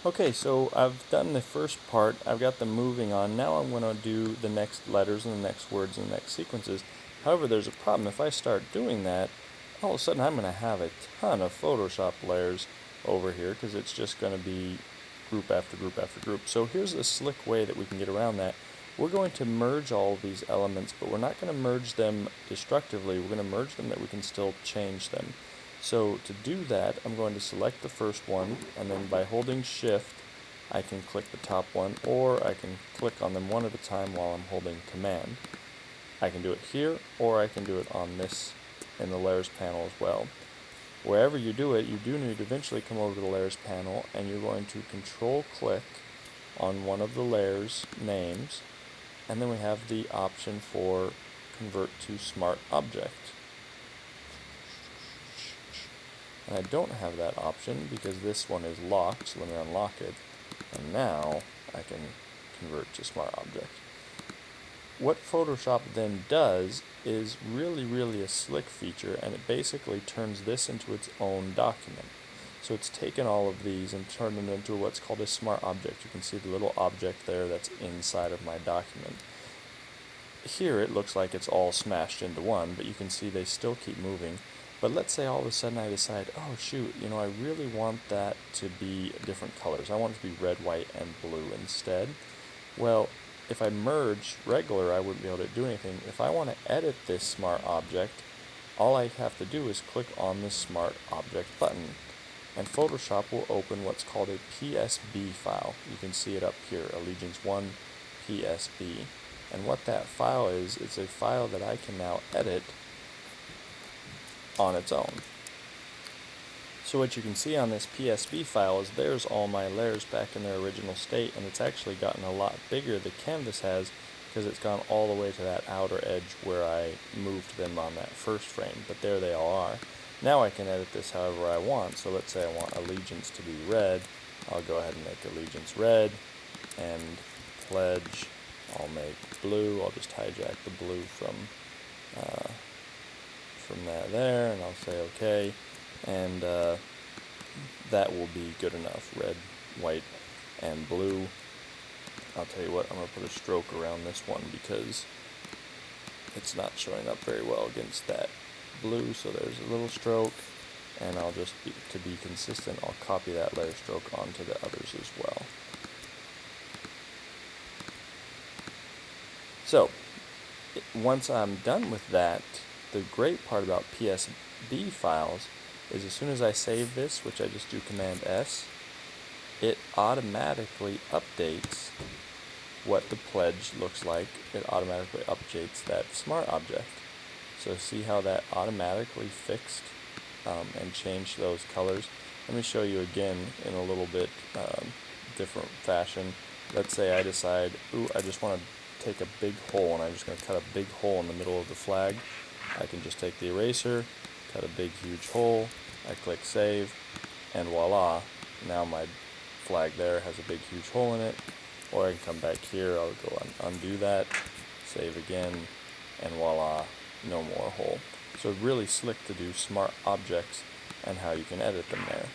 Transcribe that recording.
Okay, so I've done the first part, I've got them moving on. Now I'm going to do the next letters and the next words and the next sequences. However, there's a problem. If I start doing that, all of a sudden I'm going to have a ton of Photoshop layers over here because it's just going to be group after group after group. So here's a slick way that we can get around that. We're going to merge all of these elements, but we're not going to merge them destructively. We're going to merge them that we can still change them. So to do that, I'm going to select the first one, and then by holding Shift, I can click the top one, or I can click on them one at a time while I'm holding Command. I can do it here, or I can do it on this in the Layers panel as well. Wherever you do it, you do need to eventually come over to the Layers panel, and you're going to Control-click on one of the layers names, and then we have the option for Convert to Smart Object. And I don't have that option because this one is locked, so let me unlock it. And now I can convert to Smart Object. What Photoshop then does is really a slick feature, and it basically turns this into its own document. So it's taken all of these and turned them into what's called a Smart Object. You can see the little object there that's inside of my document. Here it looks like it's all smashed into one, but you can see they still keep moving. But let's say all of a sudden I decide, oh shoot, I really want that to be different colors. I want it to be red, white, and blue instead. Well, if I merge regular, I wouldn't be able to do anything. If I want to edit this Smart Object, all I have to do is click on the Smart Object button. And Photoshop will open what's called a PSB file. You can see it up here, Allegiance 1 PSB. And what that file is, it's a file that I can now edit on its own. So what you can see on this PSB file is there's all my layers back in their original state, and it's actually gotten a lot bigger, the canvas has, because it's gone all the way to that outer edge where I moved them on that first frame, but there they all are. Now I can edit this however I want. So let's say I want Allegiance to be red. I'll go ahead and make Allegiance red, and Pledge I'll make blue. I'll just hijack the blue from that there, and I'll say OK, and that will be good enough. Red, white, and blue. I'll tell you what, I'm going to put a stroke around this one because it's not showing up very well against that blue, so there's a little stroke, and I'll just, to be consistent, I'll copy that layer stroke onto the others as well. So, once I'm done with that, the great part about PSB files is as soon as I save this, which I just do Command S, it automatically updates what the pledge looks like. It automatically updates that Smart Object. So see how that automatically fixed and changed those colors. Let me show you again in a little bit different fashion. Let's say I decide, ooh, I just want to take a big hole, and I'm just going to cut a big hole in the middle of the flag. I can just take the eraser, cut a big huge hole, I click save, and voila, now my flag there has a big huge hole in it. Or I can come back here, I'll go undo that, save again, and voila, no more hole. So really slick to do Smart Objects and how you can edit them there.